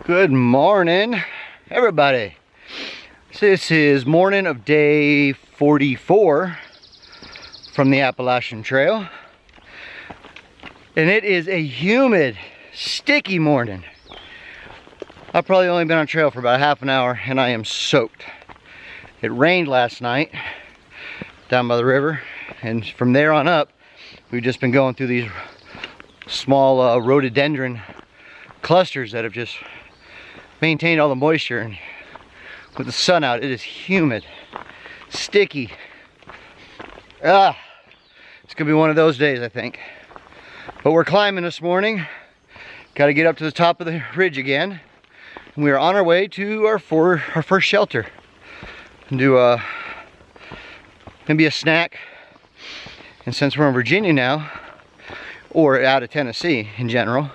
Good morning, everybody. This is morning of day 44 from the Appalachian Trail. And it is a humid, sticky morning. I've probably only been on trail for about half an hour and I am soaked. It rained last night down by the river, and from there on up, we've just been going through these small rhododendron clusters that have just maintained all the moisture, and with the sun out it is humid, sticky. It's gonna be one of those days, I think. But we're climbing this morning. Got to get up to the top of the ridge again, and we are on our way to our first shelter and do maybe a snack. And since we're in Virginia now, or out of Tennessee in general,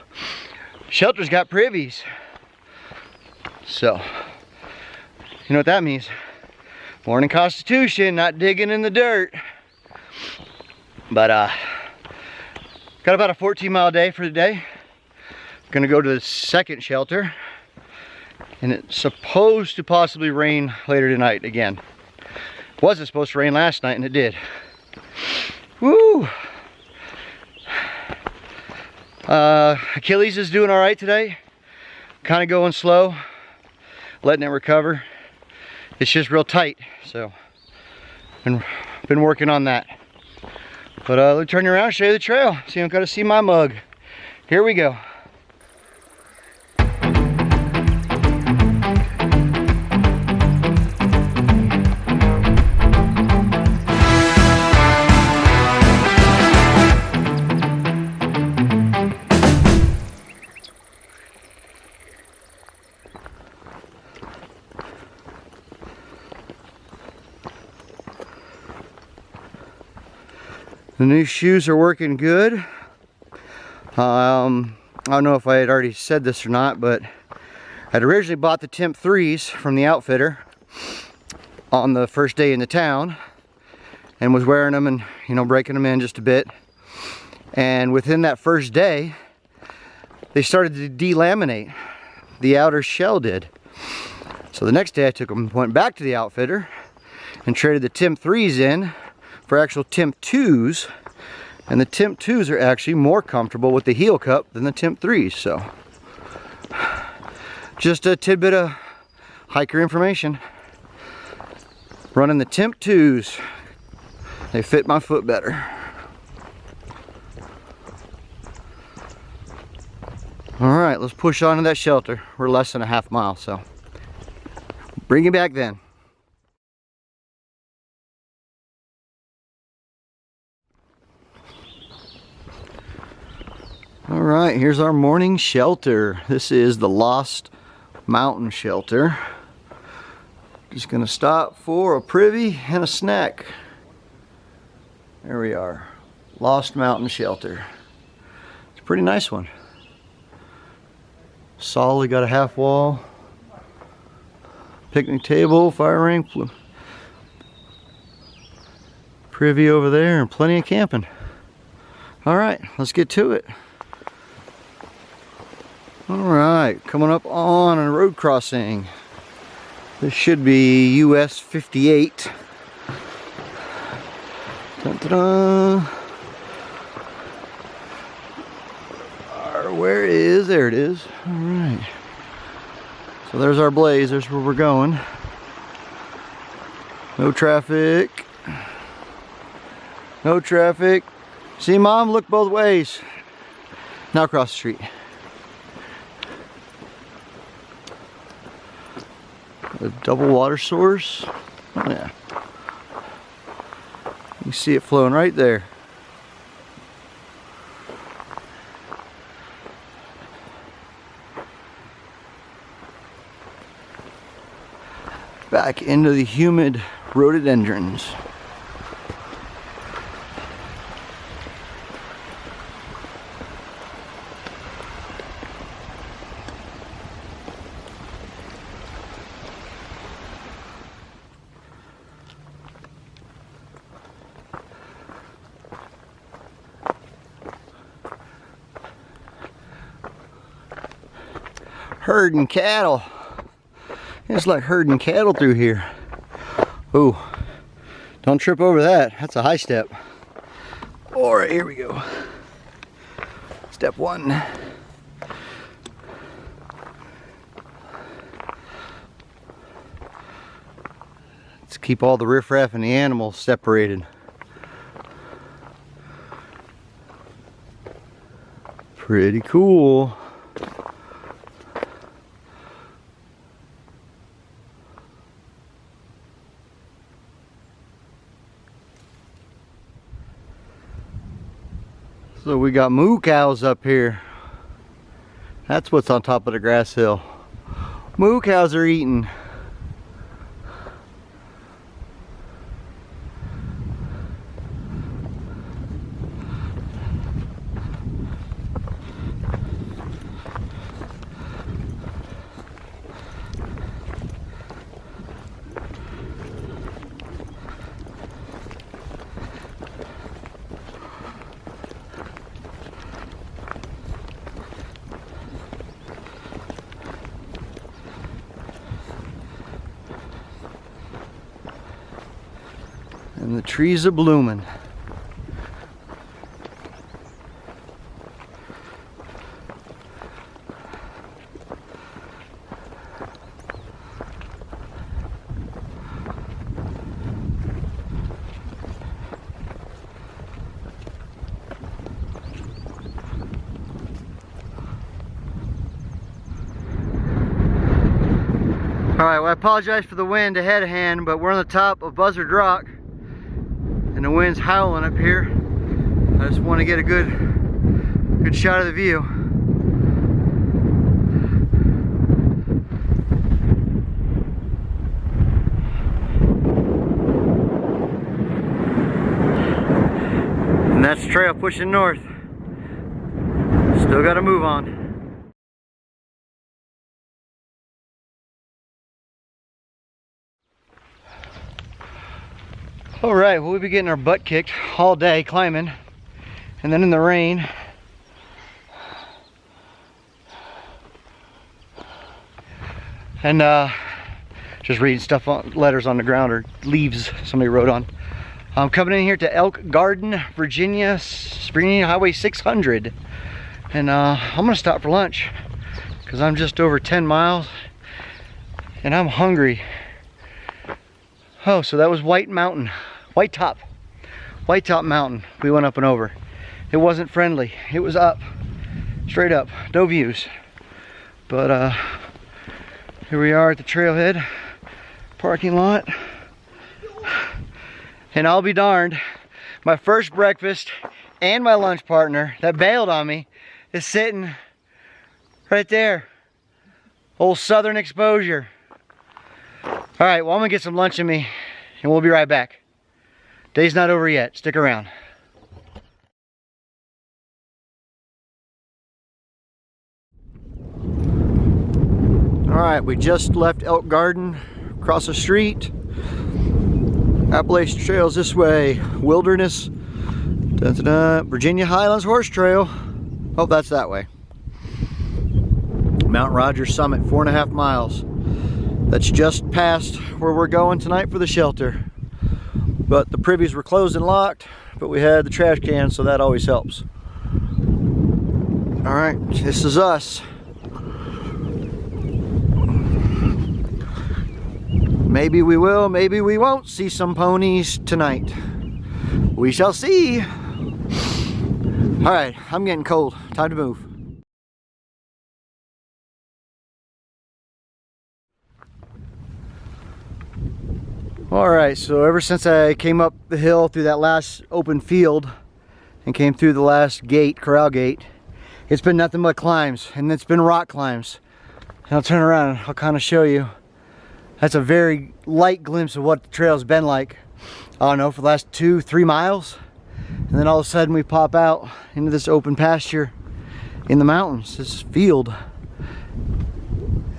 shelters got privies. So, you know what that means. Morning Constitution, not digging in the dirt. But, got about a 14-mile day for the day. Gonna go to the second shelter. And it's supposed to possibly rain later tonight again. Wasn't supposed to rain last night, and it did. Woo! Achilles is doing all right today. Kind of going slow, letting it recover. It's just real tight, so been working on that. But let me turn you around and show you the trail. So you don't got to see my mug. Here we go. The new shoes are working good. I don't know if I had already said this or not, but I'd originally bought the Temp 3s from the outfitter on the first day in the town and was wearing them and, you know, breaking them in just a bit. And within that first day, they started to delaminate. The outer shell did. So the next day I took them, went back to the outfitter and traded the Temp 3s in for actual Temp 2s, and the Temp 2s are actually more comfortable with the heel cup than the Temp 3s. So just a tidbit of hiker information. Running the Temp 2s, they fit my foot better. All right, let's push on to that shelter. We're less than a half mile, so bring you back then. All right, here's our morning shelter. This is the Lost Mountain Shelter. Just gonna stop for a privy and a snack. There we are, Lost Mountain Shelter. It's a pretty nice one. Solid, got a half wall, picnic table, fire ring, privy over there, and plenty of camping. All right, let's get to it. Alright, coming up on a road crossing. This should be US 58. Dun-dun-dun. Where is, there it is. Alright. So there's our blaze, there's where we're going. No traffic. No traffic. See, Mom, look both ways. Now across the street. A double water source. Oh yeah. You see it flowing right there. Back into the humid rhododendrons. herding cattle. It's like herding cattle through here. Ooh, don't trip over that. That's a high step. All right, here we go. Step one. Let's keep all the riffraff and the animals separated. Pretty cool. So we got moo cows up here. That's what's on top of the grass hill. Moo cows are eating. And the trees are blooming. Alright, well, I apologize for the wind ahead of hand, but we're on the top of Buzzard Rock and the wind's howling up here. I just want to get a good shot of the view. And that's the trail pushing north. Still got to move on. All right, well, we'll be getting our butt kicked all day climbing, and then in the rain. And just reading stuff on letters on the ground or leaves somebody wrote on. I'm coming in here to Elk Garden, Virginia, Highway 600, and I'm gonna stop for lunch because I'm just over 10 miles and I'm hungry. Oh, so that was White Top Mountain we went up and over. It wasn't friendly. It was up, straight up, no views. But here we are at the trailhead parking lot. And I'll be darned, my first breakfast and my lunch partner that bailed on me is sitting right there. Old Southern Exposure. All right, well, I'm gonna get some lunch in me and we'll be right back. Day's not over yet, stick around. All right, we just left Elk Garden, across the street. Appalachian Trail's this way, Wilderness, Virginia Highlands Horse Trail. Oh, that's that way. Mount Rogers Summit, 4.5 miles. That's just past where we're going tonight for the shelter. But the privies were closed and locked, but we had the trash can, so that always helps. All right, this is us. Maybe we will, maybe we won't see some ponies tonight. We shall see. All right, I'm getting cold. Time to move. Alright, so ever since I came up the hill through that last open field and came through the last gate, Corral Gate, it's been nothing but climbs, and it's been rock climbs. And I'll turn around and I'll kind of show you. That's a very light glimpse of what the trail's been like, I don't know, for the last 2-3 miles. And then all of a sudden we pop out into this open pasture in the mountains, this field.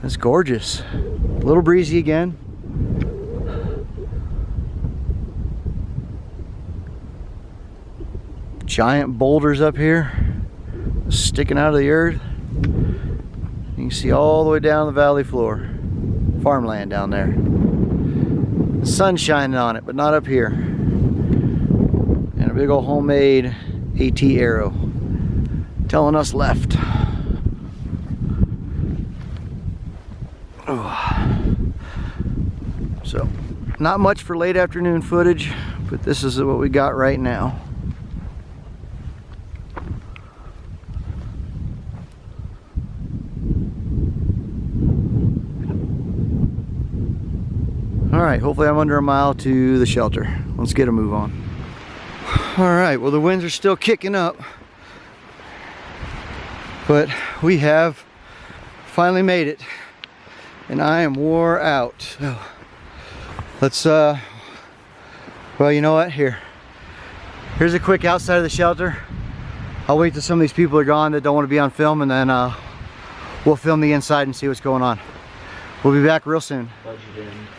It's gorgeous. A little breezy again. Giant boulders up here sticking out of the earth. You can can see all the way down the valley floor. Farmland down there. The sun's shining on it, but not up here. And a big old homemade AT arrow telling us left. Oh. So, not much for late afternoon footage, but this is what we got right now. Alright, hopefully I'm under a mile to the shelter. Let's get a move on. Alright, well the winds are still kicking up, but we have finally made it, and I am wore out. So let's, well, you know what? Here's a quick outside of the shelter. I'll wait till some of these people are gone that don't want to be on film, and then we'll film the inside and see what's going on. We'll be back real soon.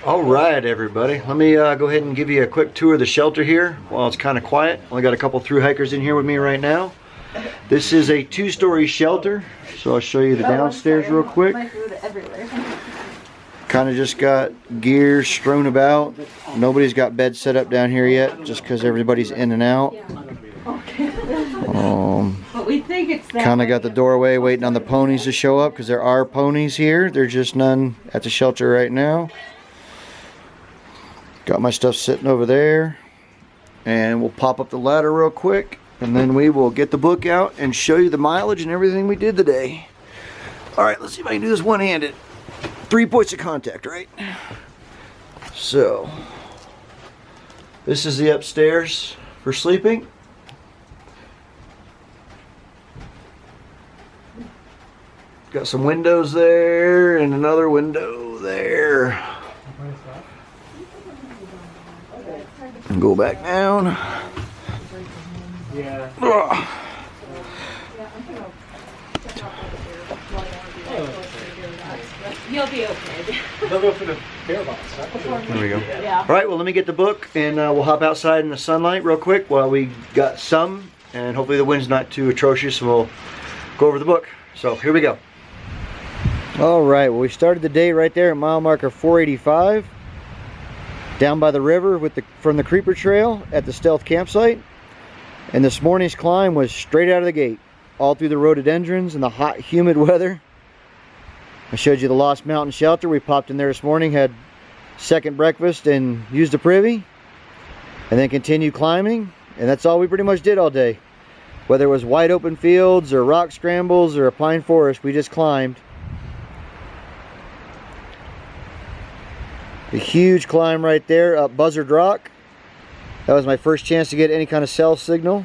All right, everybody. Let me go ahead and give you a quick tour of the shelter here while it's kind of quiet. Only got a couple through hikers in here with me right now. This is a 2-story shelter, so I'll show you the downstairs real quick. Kind of just got gear strewn about. Nobody's got beds set up down here yet, just because everybody's in and out. But we think it's that kind of got the doorway waiting on the ponies to show up, because there are ponies here. There's just none at the shelter right now. Got my stuff sitting over there, and we'll pop up the ladder real quick, and then we will get the book out and show you the mileage and everything we did today. All right, let's see if I can do this one-handed. 3 points of contact, right? So this is the upstairs for sleeping. Got some windows there and another window there. And go back down. Yeah. You'll be okay. They'll go for the bear box. There we go. Yeah. All right, well, let me get the book, and we'll hop outside in the sunlight real quick while we got some, and hopefully the wind's not too atrocious, and we'll go over the book. So here we go. All right, well, we started the day right there at mile marker 485, down by the river from the Creeper Trail at the Stealth campsite. And this morning's climb was straight out of the gate, all through the rhododendrons and the hot, humid weather. I showed you the Lost Mountain shelter. We popped in there this morning, had second breakfast, and used a privy, and then continued climbing. And that's all we pretty much did all day. Whether it was wide open fields or rock scrambles or a pine forest, we just climbed. A huge climb right there up Buzzard Rock. That was my first chance to get any kind of cell signal.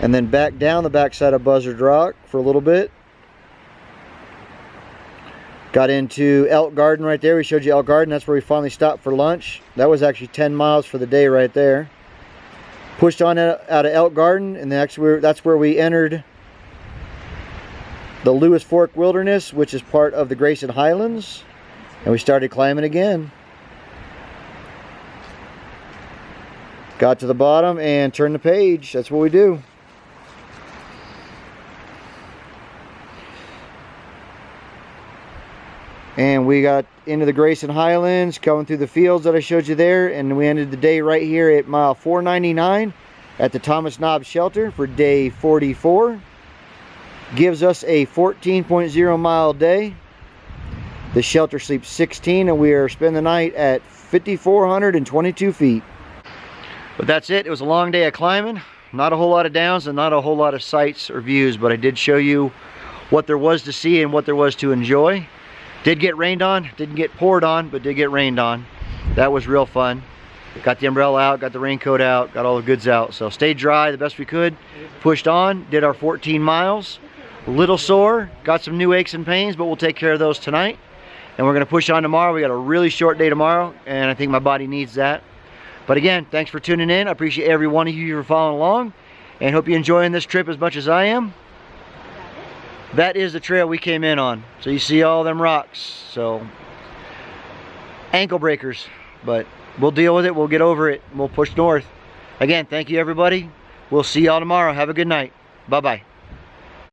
And then back down the backside of Buzzard Rock for a little bit. Got into Elk Garden right there. We showed you Elk Garden. That's where we finally stopped for lunch. That was actually 10 miles for the day right there. Pushed on out of Elk Garden, and that's where we entered the Lewis Fork Wilderness, which is part of the Grayson Highlands. And we started climbing again. Got to the bottom and turned the page. That's what we do. And we got into the Grayson Highlands, coming through the fields that I showed you there, and we ended the day right here at mile 499 at the Thomas Knob Shelter for day 44. Gives us a 14.0 mile day. The shelter sleeps 16, and we are spending the night at 5,422 feet. But that's it. It was a long day of climbing. Not a whole lot of downs and not a whole lot of sights or views, but I did show you what there was to see and what there was to enjoy. Did get rained on, didn't get poured on, but did get rained on. That was real fun. Got the umbrella out, got the raincoat out, got all the goods out. So stayed dry the best we could. Pushed on, did our 14 miles. A little sore, got some new aches and pains, but we'll take care of those tonight. And we're gonna push on tomorrow. We got a really short day tomorrow, and I think my body needs that. But again, thanks for tuning in. I appreciate every one of you for following along, and hope you're enjoying this trip as much as I am. That is the trail we came in on. So you see all them rocks. So ankle breakers, but we'll deal with it. We'll get over it. We'll push north. Again, thank you everybody. We'll see y'all tomorrow. Have a good night. Bye-bye.